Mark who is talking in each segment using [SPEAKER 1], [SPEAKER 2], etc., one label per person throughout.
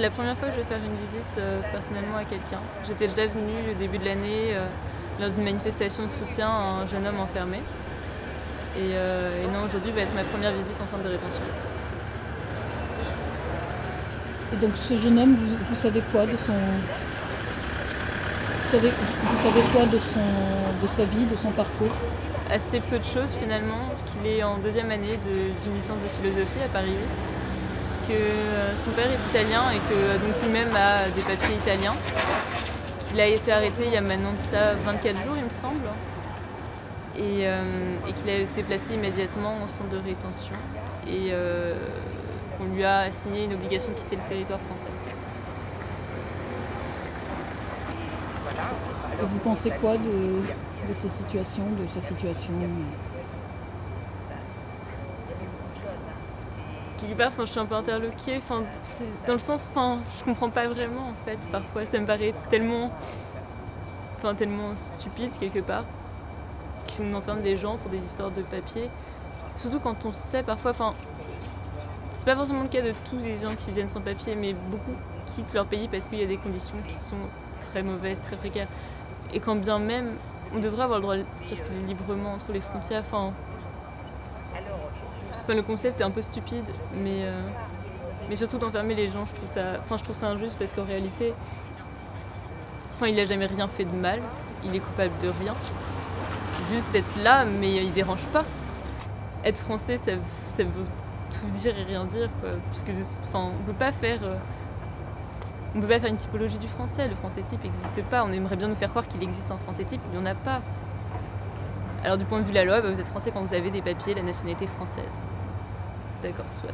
[SPEAKER 1] c'est la première fois que je vais faire une visite personnellement à quelqu'un. J'étais déjà venue au début de l'année lors d'une manifestation de soutien à un jeune homme enfermé. Et non, aujourd'hui va être ma première visite en centre de rétention.
[SPEAKER 2] Et donc ce jeune homme, vous savez quoi de son... Vous savez quoi de sa vie, de son parcours?
[SPEAKER 1] Assez peu de choses finalement, qu'il est en deuxième année d'une licence de philosophie à Paris 8, que son père est italien et que donc lui-même a des papiers italiens, qu'il a été arrêté il y a maintenant de ça 24 jours il me semble, et qu'il a été placé immédiatement en centre de rétention et qu'on lui a assigné une obligation de quitter le territoire français.
[SPEAKER 2] Et vous pensez quoi de ces situations, de sa situation?
[SPEAKER 1] Quelque part, je suis un peu interloquée, dans le sens, je comprends pas vraiment en fait. Parfois, ça me paraît tellement stupide quelque part qu'on enferme des gens pour des histoires de papier. Surtout quand on sait parfois, c'est pas forcément le cas de tous les gens qui viennent sans papier, mais beaucoup quittent leur pays parce qu'il y a des conditions qui sont très mauvaises, très précaires. Et quand bien même, on devrait avoir le droit de circuler librement entre les frontières. Le concept est un peu stupide, mais surtout d'enfermer les gens, je trouve ça injuste parce qu'en réalité, il n'a jamais rien fait de mal, il est coupable de rien. Juste d'être là, mais il dérange pas. Être français, ça veut tout dire et rien dire, quoi, puisque on peut pas faire une typologie du français. Le français type n'existe pas. On aimerait bien nous faire croire qu'il existe un français type, il n'y en a pas. Alors du point de vue de la loi, vous êtes français quand vous avez des papiers, la nationalité française. D'accord, soit.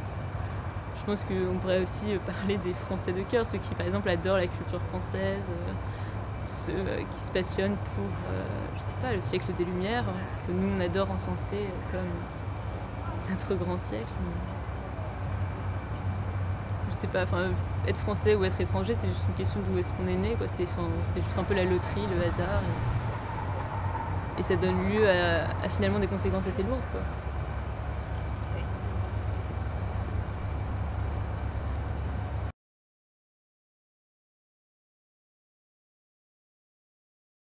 [SPEAKER 1] Je pense qu'on pourrait aussi parler des Français de cœur, ceux qui par exemple adorent la culture française, ceux qui se passionnent pour, le siècle des Lumières, que nous on adore encenser comme notre grand siècle. Je sais pas, être français ou être étranger, c'est juste une question d'où est-ce qu'on est né, quoi. C'est juste un peu la loterie, le hasard, et ça donne lieu à finalement des conséquences assez lourdes, quoi.